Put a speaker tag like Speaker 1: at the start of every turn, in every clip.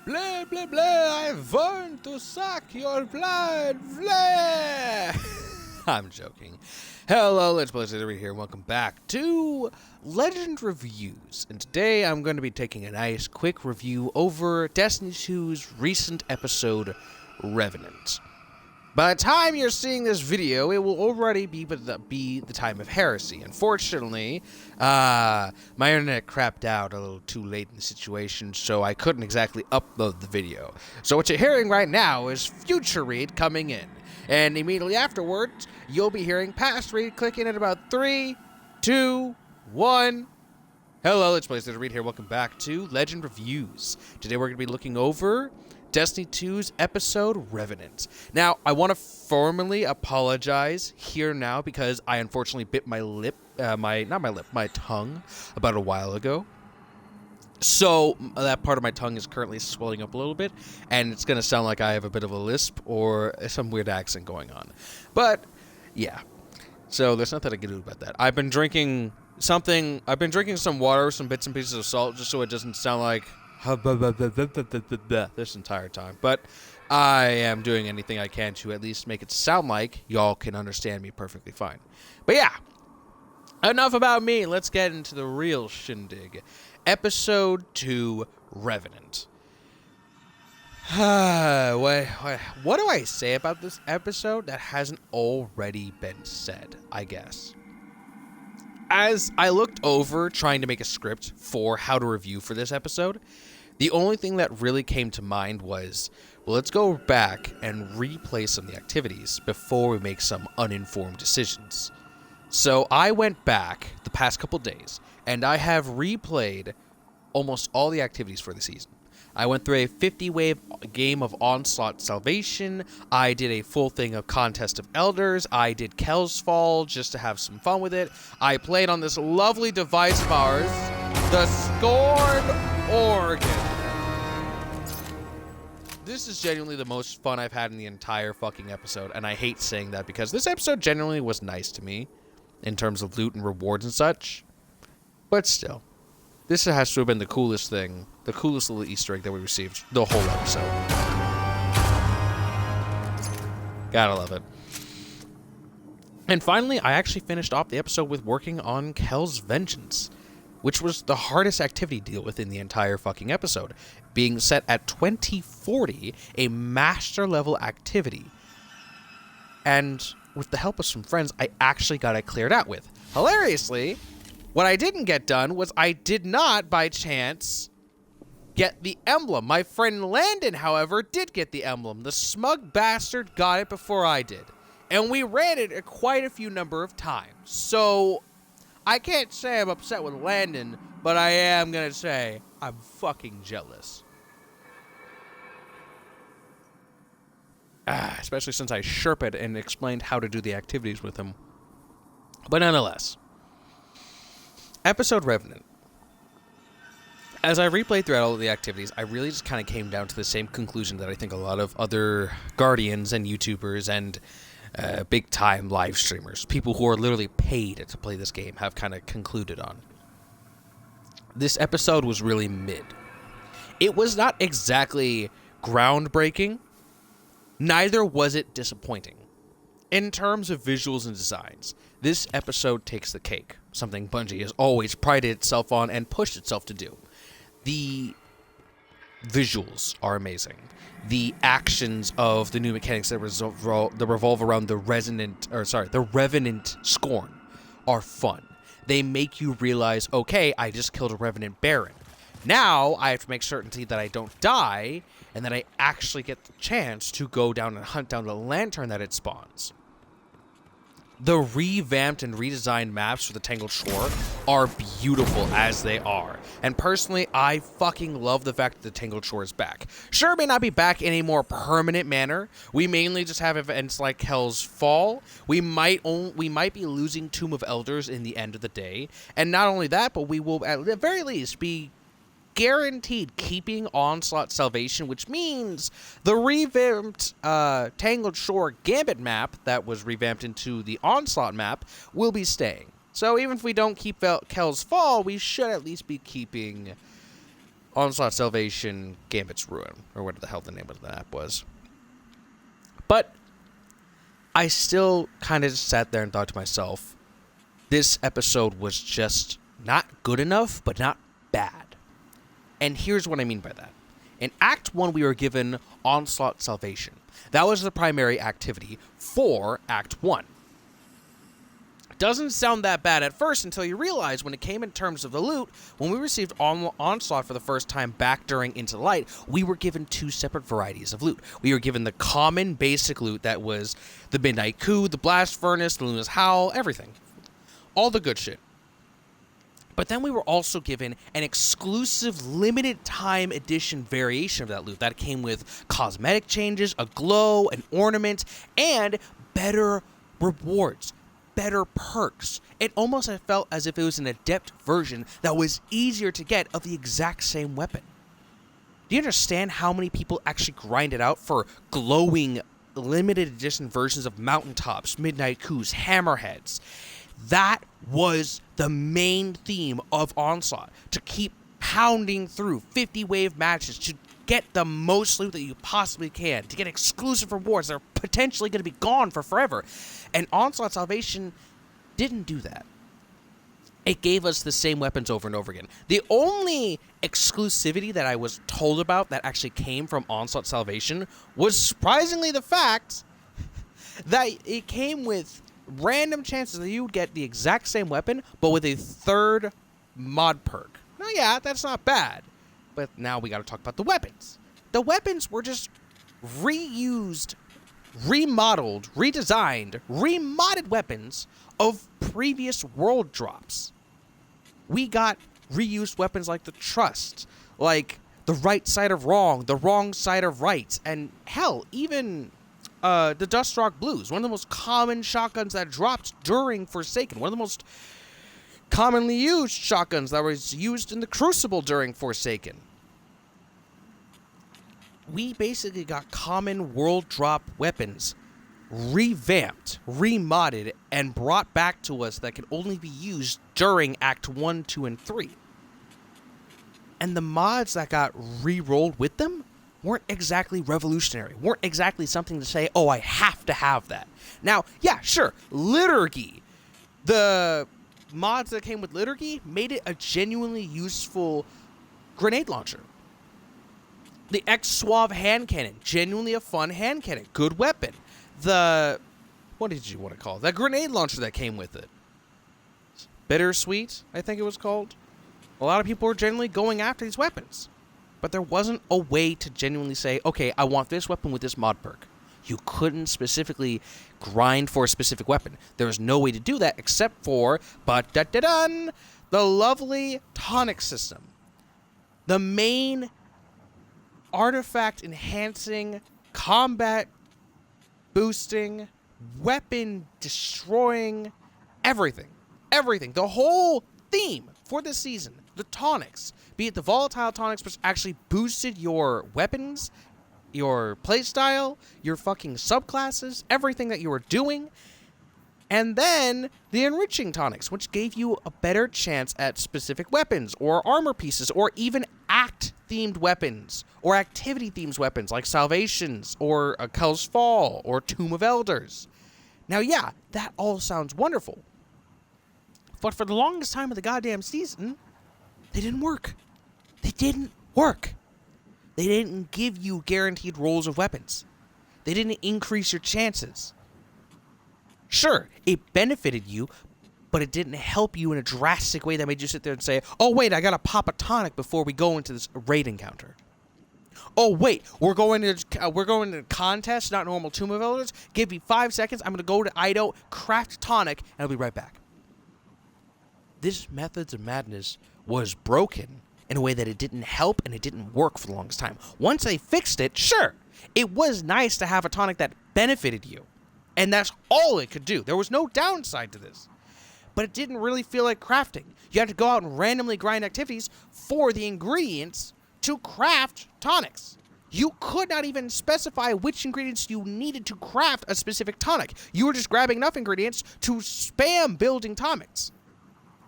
Speaker 1: Blah, blah, blah, I want to suck your blood, blah. I'm joking. Hello, Let's Play here. Welcome back to Legend Reviews. And today I'm going to be taking a nice quick review over Destiny 2's recent episode, Revenant. By the time you're seeing this video, it will already be the time of heresy. Unfortunately, my internet crapped out a little too late in the situation, so I couldn't exactly upload the video. So what you're hearing right now is future read coming in. And immediately afterwards, you'll be hearing past read clicking in about 3, 2, 1. Hello, Let's Play Read here. Welcome back to Legend Reviews. Today we're going to be looking over Destiny 2's episode, Revenant. Now, I want to formally apologize here now because I unfortunately bit my lip, my tongue about a while ago. So, that part of my tongue is currently swelling up a little bit, and it's going to sound like I have a bit of a lisp or some weird accent going on. But, yeah. So, there's nothing I can do about that. I've been drinking some water, some bits and pieces of salt, just so it doesn't sound like this entire time. But I am doing anything I can to at least make it sound like y'all can understand me perfectly fine. But yeah, enough about me. Let's get into the real shindig. Episode 2, Revenant. What do I say about this episode that hasn't already been said, I guess? As I looked over trying to make a script for how to review for this episode, the only thing that really came to mind was, well, let's go back and replay some of the activities before we make some uninformed decisions. So I went back the past couple days, and I have replayed almost all the activities for the season. I went through a 50-wave game of Onslaught Salvation. I did a full thing of Contest of Elders. I did Kel's Fall just to have some fun with it. I played on this lovely device of ours, the Scorn Organ. This is genuinely the most fun I've had in the entire fucking episode, and I hate saying that because this episode genuinely was nice to me in terms of loot and rewards and such. But still, this has to have been the coolest thing, the coolest little Easter egg that we received the whole episode. Gotta love it. And finally, I actually finished off the episode with working on Kel's Vengeance, which was the hardest activity to deal with in the entire fucking episode, being set at 2040, a master level activity. And with the help of some friends, I actually got it cleared out with. Hilariously, what I didn't get done was I did not, by chance, get the emblem. My friend Landon, however, did get the emblem. The smug bastard got it before I did. And we ran it quite a few number of times. So, I can't say I'm upset with Landon, but I am going to say I'm fucking jealous. Especially since I Sherped and explained how to do the activities with him. But nonetheless, episode Revenant. As I replayed throughout all of the activities, I really just kind of came down to the same conclusion that I think a lot of other Guardians and YouTubers and big-time live streamers, people who are literally paid to play this game, have kind of concluded on. This episode was really mid. It was not exactly groundbreaking, neither was it disappointing. In terms of visuals and designs, this episode takes the cake, something Bungie has always prided itself on and pushed itself to do. The visuals are amazing. The actions of the new mechanics that revolve around the Revenant Scorn are fun. They make you realize, okay, I just killed a Revenant Baron. Now I have to make certainty that I don't die, and that I actually get the chance to go down and hunt down the lantern that it spawns. The revamped and redesigned maps for the Tangled Shore are beautiful as they are. And personally, I fucking love the fact that the Tangled Shore is back. Sure, it may not be back in a more permanent manner. We mainly just have events like Hell's Fall. We might be losing Tomb of Elders in the end of the day. And not only that, but we will at the very least be guaranteed keeping Onslaught Salvation, which means the revamped Tangled Shore Gambit map that was revamped into the Onslaught map will be staying. So even if we don't keep Kel's Fall, we should at least be keeping Onslaught Salvation Gambit's Ruin, or whatever the hell the name of the map was. But I still kind of sat there and thought to myself, this episode was just not good enough, but not bad. And here's what I mean by that. In Act 1, we were given Onslaught Salvation. That was the primary activity for Act 1. Doesn't sound that bad at first until you realize when it came in terms of the loot, when we received Onslaught for the first time back during Into the Light, we were given two separate varieties of loot. We were given the common basic loot that was the Midnight Coup, the Blast Furnace, the Luna's Howl, everything. All the good shit. But then we were also given an exclusive limited time edition variation of that loot that came with cosmetic changes, a glow, an ornament, and better rewards. Better perks. It almost felt as if it was an adept version that was easier to get of the exact same weapon. Do you understand how many people actually grinded out for glowing limited edition versions of mountaintops, midnight coups, hammerheads? That was the main theme of Onslaught, to keep pounding through 50 wave matches to get the most loot that you possibly can, to get exclusive rewards that are potentially going to be gone for forever. And Onslaught Salvation didn't do that. It gave us the same weapons over and over again. The only exclusivity that I was told about that actually came from Onslaught Salvation was surprisingly the fact that it came with random chances that you would get the exact same weapon, but with a third mod perk. Now, yeah, that's not bad. But now we got to talk about the weapons. The weapons were just reused, remodeled, redesigned, remodded weapons of previous world drops. We got reused weapons like the Trust, like the right side of wrong, the wrong side of right, and hell, even the Dustrock Blues, one of the most common shotguns that dropped during Forsaken, one of the most commonly used shotguns that was used in the Crucible during Forsaken. We basically got common world drop weapons revamped, remodded, and brought back to us that can only be used during Act 1, 2, and 3. And the mods that got re-rolled with them weren't exactly revolutionary, weren't exactly something to say, oh, I have to have that. Now, yeah, sure, Liturgy. The mods that came with Liturgy made it a genuinely useful grenade launcher. The X-Suave hand cannon, genuinely a fun hand cannon, good weapon. What did you want to call it? The grenade launcher that came with it. Bittersweet, I think it was called. A lot of people were genuinely going after these weapons. But there wasn't a way to genuinely say, okay, I want this weapon with this mod perk. You couldn't specifically grind for a specific weapon. There was no way to do that except for, the lovely tonic system. The main artifact enhancing, combat boosting, weapon destroying, everything. Everything. The whole theme for this season, the tonics, be it the volatile tonics, which actually boosted your weapons, your playstyle, your fucking subclasses, everything that you were doing. And then the enriching tonics, which gave you a better chance at specific weapons or armor pieces or even act-themed weapons or activity-themed weapons like Salvations or Kel's Fall or Tomb of Elders. Now, yeah, that all sounds wonderful. But for the longest time of the goddamn season, they didn't work. They didn't work. They didn't give you guaranteed rolls of weapons. They didn't increase your chances. Sure, it benefited you, but it didn't help you in a drastic way that made you sit there and say, oh, wait, I gotta pop a tonic before we go into this raid encounter. Oh, wait, we're going to a contest, not normal Tomb of Elders. Give me 5 seconds. I'm going to go to Ido, craft a tonic, and I'll be right back. This Methods of Madness was broken in a way that it didn't help and it didn't work for the longest time. Once they fixed it, sure, it was nice to have a tonic that benefited you. And that's all it could do. There was no downside to this. But it didn't really feel like crafting. You had to go out and randomly grind activities for the ingredients to craft tonics. You could not even specify which ingredients you needed to craft a specific tonic. You were just grabbing enough ingredients to spam building tonics.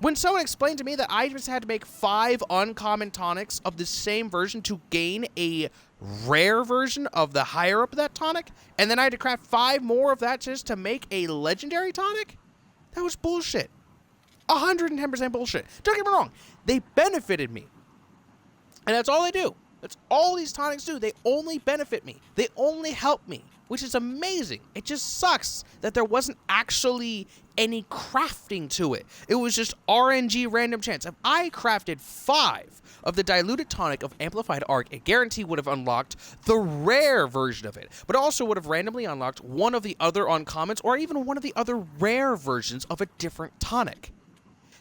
Speaker 1: When someone explained to me that I just had to make 5 uncommon tonics of the same version to gain a rare version of the higher up of that tonic, and then I had to craft 5 more of that just to make a legendary tonic, that was bullshit. 110% bullshit. Don't get me wrong. They benefited me. And that's all they do. That's all these tonics do. They only benefit me. They only help me, which is amazing. It just sucks that there wasn't actually any crafting to it. It was just RNG random chance. If I crafted 5 of the diluted tonic of Amplified Arc, it guaranteed would have unlocked the rare version of it, but also would have randomly unlocked one of the other uncommons or even one of the other rare versions of a different tonic.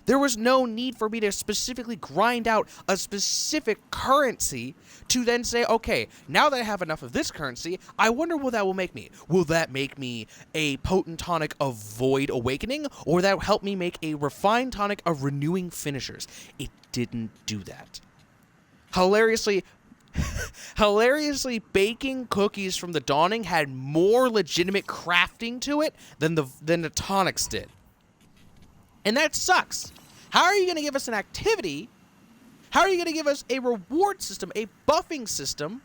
Speaker 1: There was no need for me to specifically grind out a specific currency to then say, okay, now that I have enough of this currency, I wonder what that will make me. Will that make me a potent tonic of Void Awakening, or that help me make a refined tonic of Renewing Finishers? It didn't do that. Hilariously, baking cookies from the Dawning had more legitimate crafting to it than the tonics did. And that sucks. How are you going to give us an activity? How are you going to give us a reward system, a buffing system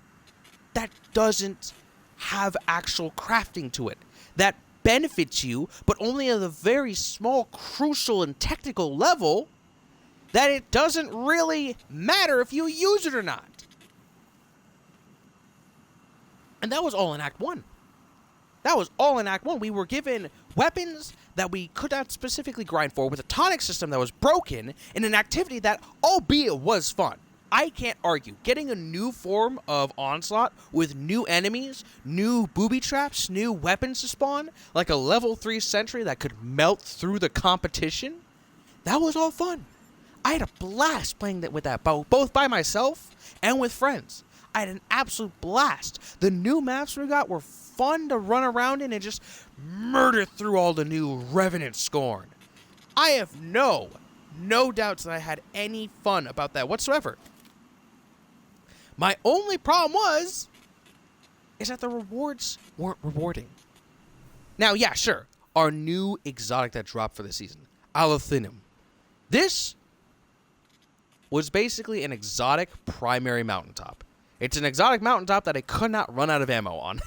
Speaker 1: that doesn't have actual crafting to it? That benefits you, but only at a very small, crucial, and technical level that it doesn't really matter if you use it or not. And that was all in Act 1. That was all in Act 1. We were given weapons that we could not specifically grind for, with a tonic system that was broken, in an activity that, albeit was fun. I can't argue. Getting a new form of Onslaught with new enemies, new booby traps, new weapons to spawn, like a level 3 sentry that could melt through the competition, that was all fun. I had a blast playing with that, both by myself and with friends. I had an absolute blast. The new maps we got were fun to run around in and just murder through all the new Revenant Scorn. I have no doubts that I had any fun about that whatsoever. My only problem is that the rewards weren't rewarding. Now, yeah, sure, our new exotic that dropped for the season, Alathinum. This was basically an exotic primary mountaintop. It's an exotic mountaintop that I could not run out of ammo on.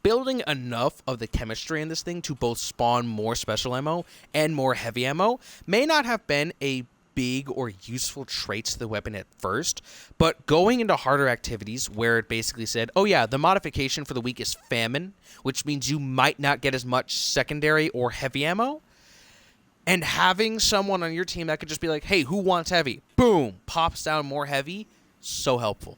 Speaker 1: Building enough of the chemistry in this thing to both spawn more special ammo and more heavy ammo may not have been a big or useful trait to the weapon at first, but going into harder activities where it basically said, oh yeah, the modification for the week is famine, which means you might not get as much secondary or heavy ammo, and having someone on your team that could just be like, hey, who wants heavy? Boom, pops down more heavy. So helpful.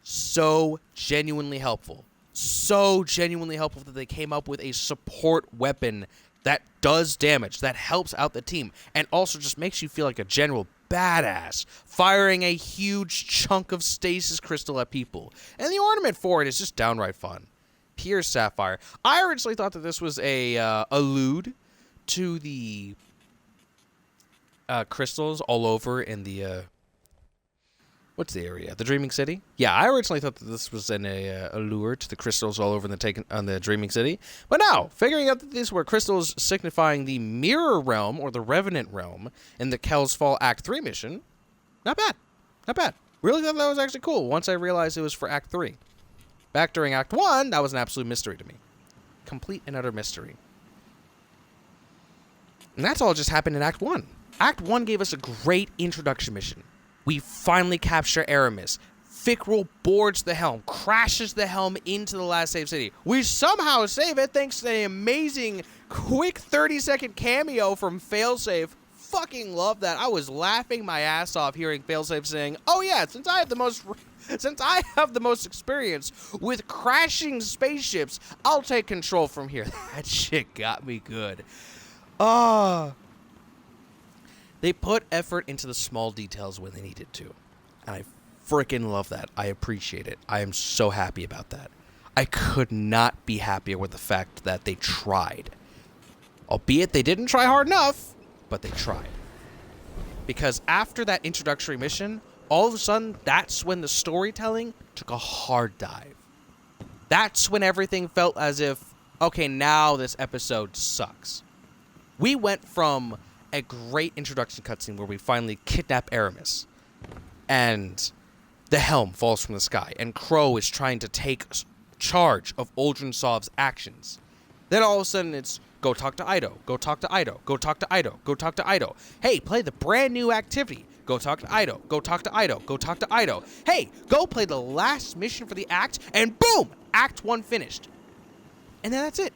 Speaker 1: So genuinely helpful. So genuinely helpful that they came up with a support weapon that does damage, that helps out the team, and also just makes you feel like a general badass, firing a huge chunk of stasis crystal at people. And the ornament for it is just downright fun. Pure Sapphire. I originally thought that this was a allude to the crystals all over in the what's the area? The Dreaming City? Yeah, I originally thought that this was an allure to the crystals all over on the Dreaming City. But now, figuring out that these were crystals signifying the Mirror Realm or the Revenant Realm in the Kel's Fall Act 3 mission, not bad. Not bad. Really thought that was actually cool once I realized it was for Act 3. Back during Act 1, that was an absolute mystery to me. Complete and utter mystery. And that's all just happened in Act 1. Act 1 gave us a great introduction mission. We finally capture Aramis. Fickrel boards the helm, crashes the helm into the last saved city. We somehow save it thanks to an amazing, quick 30-second cameo from Failsafe. Fucking love that. I was laughing my ass off hearing Failsafe saying, oh yeah, since I have the most experience with crashing spaceships, I'll take control from here. That shit got me good. They put effort into the small details when they needed to. And I freaking love that. I appreciate it. I am so happy about that. I could not be happier with the fact that they tried. Albeit they didn't try hard enough, but they tried. Because after that introductory mission, all of a sudden, that's when the storytelling took a hard dive. That's when everything felt as if, okay, now this episode sucks. We went from a great introduction cutscene where we finally kidnap Aramis, and the helm falls from the sky, and Crow is trying to take charge of Oldrinsov's actions. Then all of a sudden it's, go talk to Ido, go talk to Ido, go talk to Ido, go talk to Ido. Hey, play the brand new activity. Go talk to Ido, go talk to Ido, go talk to Ido. Hey, go play the last mission for the act, and boom, Act 1 finished. And then that's it.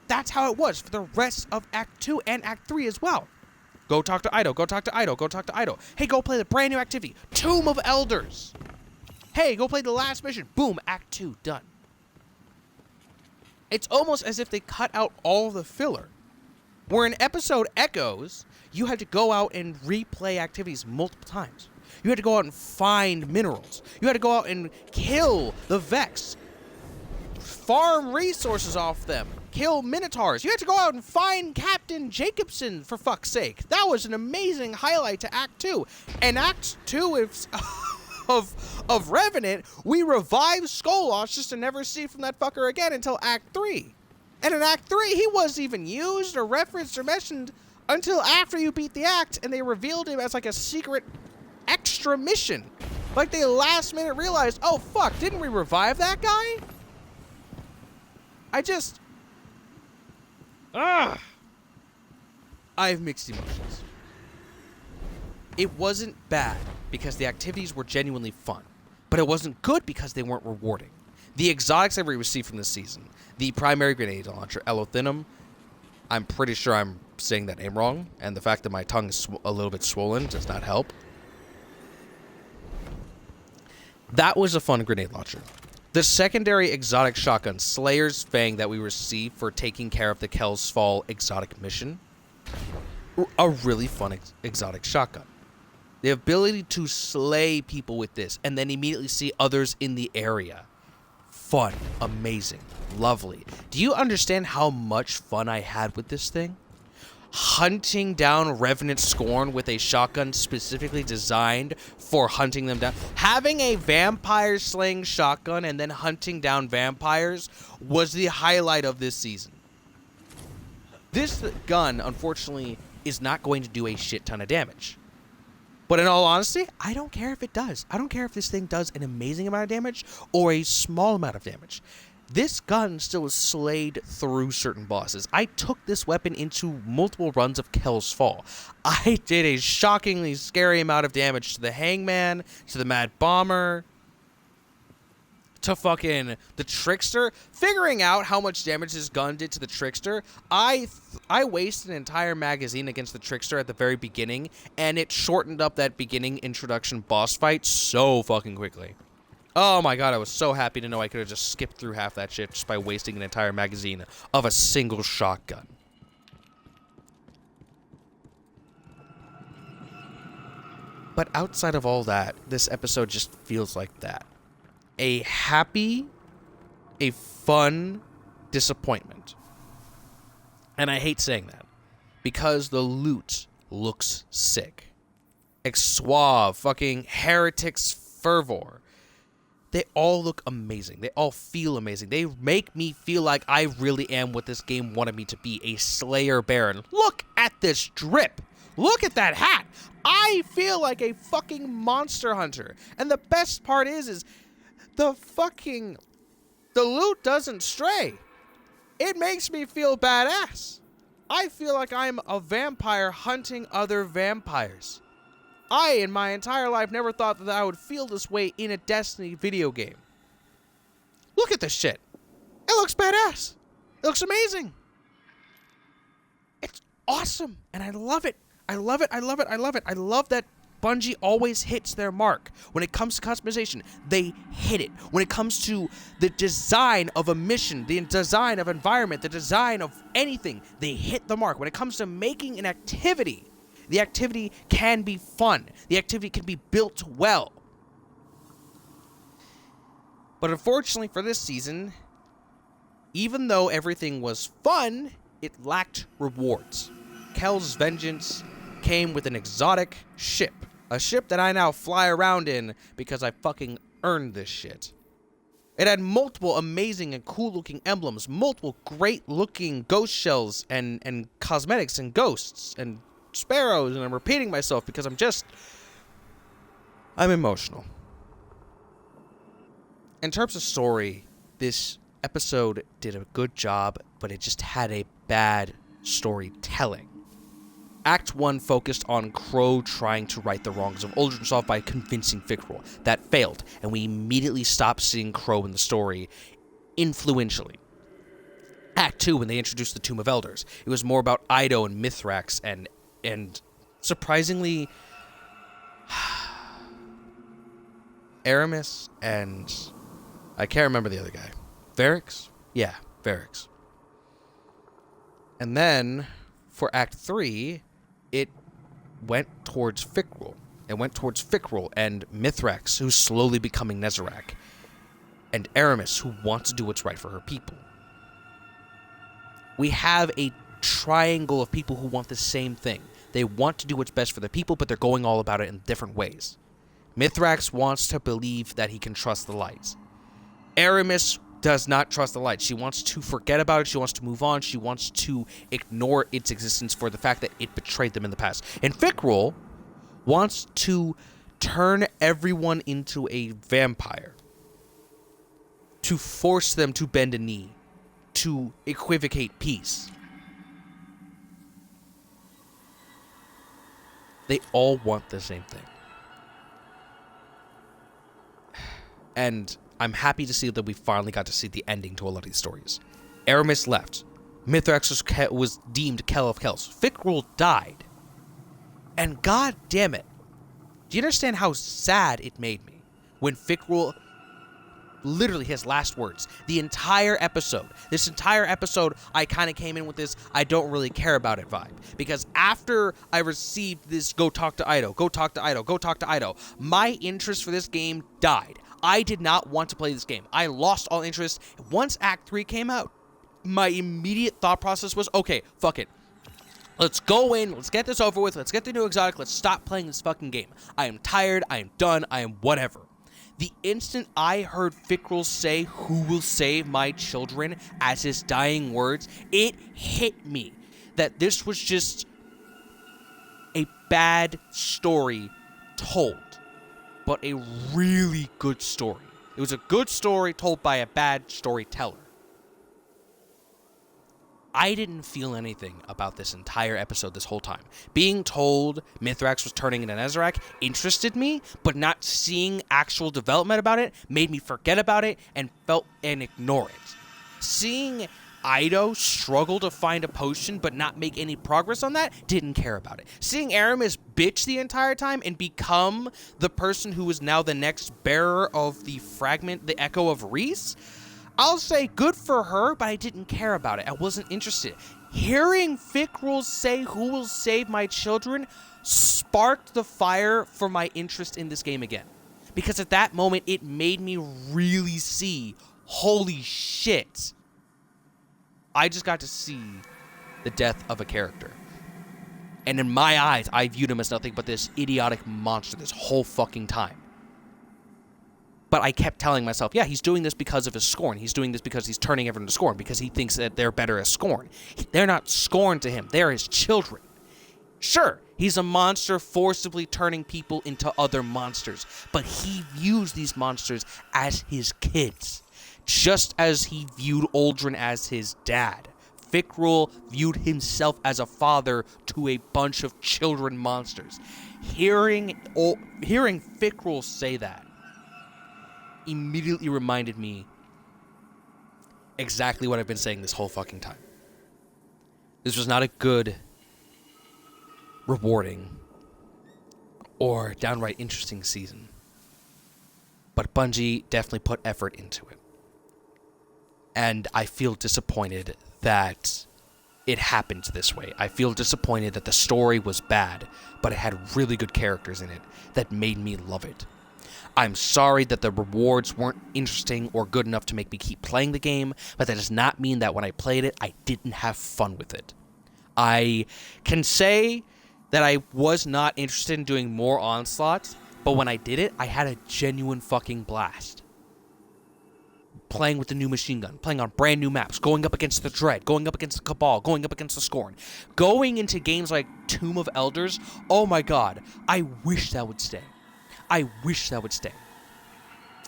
Speaker 1: That's how it was for the rest of Act 2 and Act 3 as well. Go talk to Ido, go talk to Ido, go talk to Ido. Hey, go play the brand new activity, Tomb of Elders. Hey, go play the last mission. Boom, Act 2, done. It's almost as if they cut out all the filler. Where in episode Echoes, you had to go out and replay activities multiple times. You had to go out and find minerals. You had to go out and kill the Vex. Farm resources off them. Kill Minotaurs. You had to go out and find Captain Jacobson, for fuck's sake. That was an amazing highlight to Act 2. And Act 2 of Revenant, we revived Skolos just to never see from that fucker again until Act 3. And in Act 3, he wasn't even used or referenced or mentioned until after you beat the act, and they revealed him as like a secret extra mission. Like they last minute realized, oh fuck, didn't we revive that guy? I have mixed emotions. It wasn't bad because the activities were genuinely fun, but it wasn't good because they weren't rewarding. The exotics that we received from this season, the primary grenade launcher, Elothinum, I'm pretty sure I'm saying that name wrong, and the fact that my tongue is a little bit swollen does not help. That was a fun grenade launcher. The secondary exotic shotgun, Slayer's Fang, that we received for taking care of the Kel's Fall exotic mission, a really fun exotic shotgun. The ability to slay people with this and then immediately see others in the area. Fun, amazing, lovely. Do you understand how much fun I had with this thing? Hunting down Revenant Scorn with a shotgun specifically designed for hunting them down. Having a vampire slaying shotgun and then hunting down vampires was the highlight of this season. This gun, unfortunately, is not going to do a shit ton of damage. But in all honesty, I don't care if it does. I don't care if this thing does an amazing amount of damage or a small amount of damage. This gun still slayed through certain bosses. I took this weapon into multiple runs of Kel's Fall. I did a shockingly scary amount of damage to the Hangman, to the Mad Bomber, to fucking the Trickster. Figuring out how much damage this gun did to the Trickster, I wasted an entire magazine against the Trickster at the very beginning, and it shortened up that beginning introduction boss fight so fucking quickly. Oh my god, I was so happy to know I could have just skipped through half that shit just by wasting an entire magazine of a single shotgun. But outside of all that, this episode just feels like that. A happy, a fun disappointment. And I hate saying that, because the loot looks sick. Exsuave, fucking Heretics Fervor. They all look amazing. They all feel amazing. They make me feel like I really am what this game wanted me to be, a Slayer Baron. Look at this drip. Look at that hat. I feel like a fucking monster hunter. And the best part is the loot doesn't stray. It makes me feel badass. I feel like I'm a vampire hunting other vampires. I, in my entire life, never thought that I would feel this way in a Destiny video game. Look at this shit. It looks badass. It looks amazing. It's awesome, and I love it. I love it, I love it, I love it. I love that Bungie always hits their mark. When it comes to customization, they hit it. When it comes to the design of a mission, the design of environment, the design of anything, they hit the mark. When it comes to making an activity, the activity can be fun. The activity can be built well. But unfortunately for this season, even though everything was fun, it lacked rewards. Kel's Vengeance came with an exotic ship. A ship that I now fly around in because I fucking earned this shit. It had multiple amazing and cool-looking emblems, multiple great-looking ghost shells and cosmetics and ghosts and sparrows, and I'm repeating myself because I'm emotional. In terms of story, this episode did a good job, but it just had a bad storytelling. Act 1 focused on Crow trying to right the wrongs of Uldrensoft by convincing Fickrul. That failed, and we immediately stopped seeing Crow in the story influentially. Act 2, when they introduced the Tomb of Elders, it was more about Ido and Mithrax and surprisingly, Aramis and I can't remember the other guy. Varix? Yeah, Varix. And then, for Act 3, it went towards Fickrul. It went towards Fickrul and Mithrax, who's slowly becoming Nezarec, and Aramis, who wants to do what's right for her people. We have a triangle of people who want the same thing. They want to do what's best for their people, but they're going all about it in different ways. Mithrax wants to believe that he can trust the light. Aramis does not trust the light. She wants to forget about it. She wants to move on. She wants to ignore its existence for the fact that it betrayed them in the past. And Fickrul wants to turn everyone into a vampire, to force them to bend a knee, to equivocate peace. They all want the same thing. And I'm happy to see that we finally got to see the ending to a lot of these stories. Aramis left. Mithrax was deemed Kell of Kells. Fickrul died. And god damn it, do you understand how sad it made me when Fickrul, literally his last words, this entire episode, I kind of came in with this I don't really care about it vibe. Because after I received this go talk to Ido, my interest for this game died. I did not want to play this game. I lost all interest. Once Act 3 came out, my immediate thought process was, okay, fuck it. Let's go in, let's get this over with, let's get the new exotic, let's stop playing this fucking game. I am tired, I am done, I am whatever. The instant I heard Fickrul say, "Who will save my children?" as his dying words, it hit me that this was just a bad story told, but a really good story. It was a good story told by a bad storyteller. I didn't feel anything about this entire episode this whole time. Being told Mithrax was turning into Nezarec interested me, but not seeing actual development about it made me forget about it and ignore it. Seeing Ido struggle to find a potion but not make any progress on that, didn't care about it. Seeing Aramis bitch the entire time and become the person who is now the next bearer of the fragment, the Echo of Reese, I'll say good for her, but I didn't care about it. I wasn't interested. Hearing Fickrul say, "Who will save my children?" sparked the fire for my interest in this game again. Because at that moment, it made me really see, holy shit, I just got to see the death of a character. And in my eyes, I viewed him as nothing but this idiotic monster this whole fucking time. But I kept telling myself, yeah, he's doing this because of his scorn. He's doing this because he's turning everyone to scorn, because he thinks that they're better as scorn. They're not scorn to him. They're his children. Sure, he's a monster forcibly turning people into other monsters, but he views these monsters as his kids, just as he viewed Uldren as his dad. Fickrul viewed himself as a father to a bunch of children monsters. Hearing Fickrul say that immediately reminded me exactly what I've been saying this whole fucking time. This was not a good, rewarding, or downright interesting season. But Bungie definitely put effort into it. And I feel disappointed that it happened this way. I feel disappointed that the story was bad, but it had really good characters in it that made me love it. I'm sorry that the rewards weren't interesting or good enough to make me keep playing the game, but that does not mean that when I played it, I didn't have fun with it. I can say that I was not interested in doing more onslaughts, but when I did it, I had a genuine fucking blast. playing with the new machine gun, playing on brand new maps, going up against the Dread, going up against the Cabal, going up against the Scorn, going into games like Tomb of Elders. Oh my god, I wish that would stay. I wish that would stay.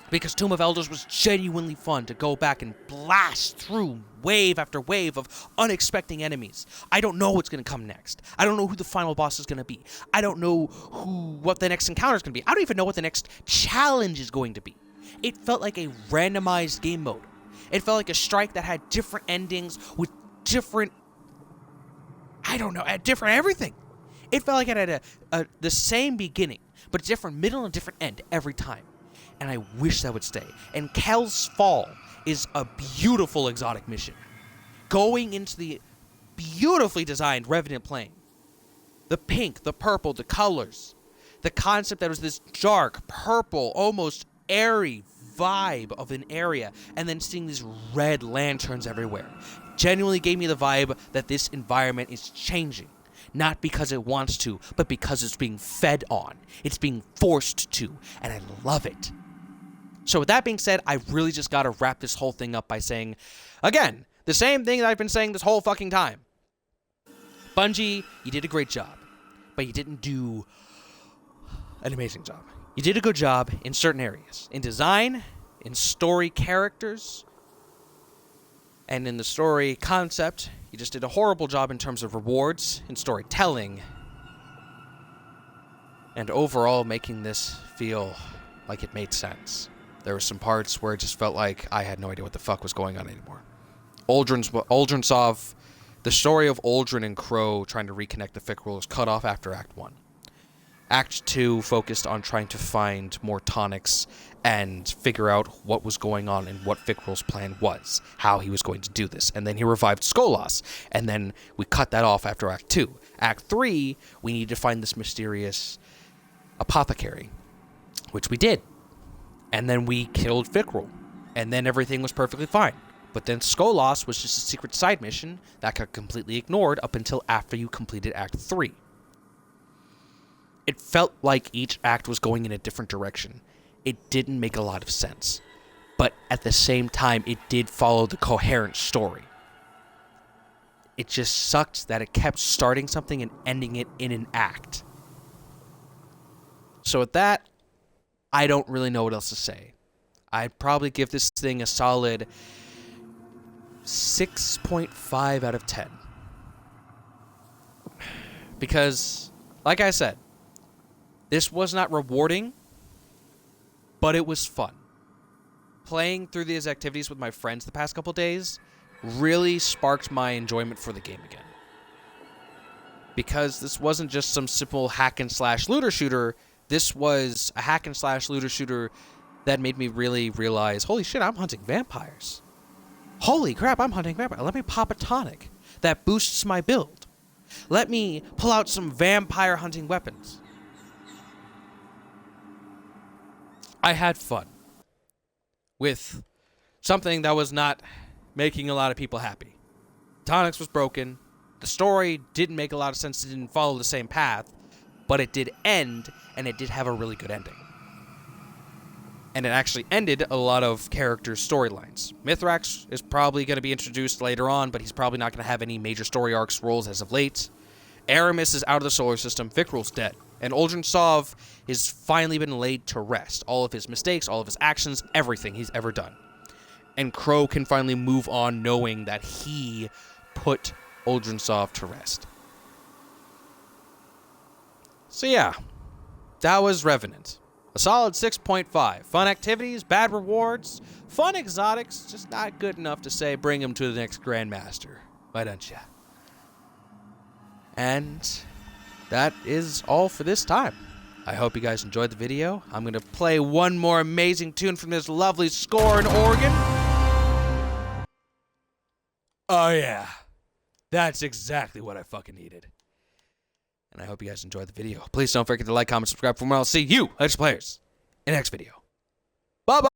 Speaker 1: Because Tomb of Elders was genuinely fun to go back and blast through wave after wave of unexpected enemies. I don't know what's going to come next. I don't know who the final boss is going to be. I don't know what the next encounter is going to be. I don't even know what the next challenge is going to be. It felt like a randomized game mode. It felt like a strike that had different endings with different, I don't know, different everything. It felt like it had the same beginning, but a different middle and different end every time. And I wish that would stay. And Kel's Fall is a beautiful exotic mission. Going into the beautifully designed Revenant plane. The pink, the purple, the colors. The concept that was this dark, purple, almost airy vibe of an area. And then seeing these red lanterns everywhere. Genuinely gave me the vibe that this environment is changing. Not because it wants to, but because it's being fed on. It's being forced to. And I love it. So with that being said, I really just got to wrap this whole thing up by saying, again, the same thing that I've been saying this whole fucking time. Bungie, you did a great job, but you didn't do an amazing job. You did a good job in certain areas. In design, in story characters, and in the story concept. You just did a horrible job in terms of rewards, in storytelling, and overall making this feel like it made sense. There were some parts where it just felt like I had no idea what the fuck was going on anymore. Uldren the story of Uldren and Crow trying to reconnect the Fikrul was cut off after Act 1. Act 2 focused on trying to find more tonics and figure out what was going on and what Fikrul's plan was, how he was going to do this. And then he revived Skolas, and then we cut that off after Act 2. Act 3, we needed to find this mysterious apothecary, which we did. And then we killed Fikrul, and then everything was perfectly fine. But then Skolas was just a secret side mission that got completely ignored up until after you completed Act 3. It felt like each act was going in a different direction. It didn't make a lot of sense. But at the same time, it did follow the coherent story. It just sucked that it kept starting something and ending it in an act. So with that, I don't really know what else to say. I'd probably give this thing a solid 6.5 out of 10. Because, like I said, this was not rewarding, but it was fun. Playing through these activities with my friends the past couple days really sparked my enjoyment for the game again. Because this wasn't just some simple hack and slash looter shooter. This was a hack and slash looter shooter that made me really realize, holy shit, I'm hunting vampires. Holy crap, I'm hunting vampires. Let me pop a tonic that boosts my build. Let me pull out some vampire hunting weapons. I had fun with something that was not making a lot of people happy. Tonics was broken. The story didn't make a lot of sense. It didn't follow the same path. But it did end, and it did have a really good ending. And it actually ended a lot of characters' storylines. Mithrax is probably going to be introduced later on, but he's probably not going to have any major story arcs roles as of late. Aramis is out of the solar system. Fikrul's dead. And Uldren Sov has finally been laid to rest. All of his mistakes, all of his actions, everything he's ever done. And Crow can finally move on knowing that he put Uldren Sov to rest. So yeah, that was Revenant. A solid 6.5. Fun activities, bad rewards, fun exotics, just not good enough to say bring him to the next Grandmaster. Why don't ya? And that is all for this time. I hope you guys enjoyed the video. I'm going to play one more amazing tune from this lovely Scorn organ. Oh yeah, that's exactly what I fucking needed. And I hope you guys enjoyed the video. Please don't forget to like, comment, subscribe for more. I'll see you, Legend Players, in the next video. Bye-bye.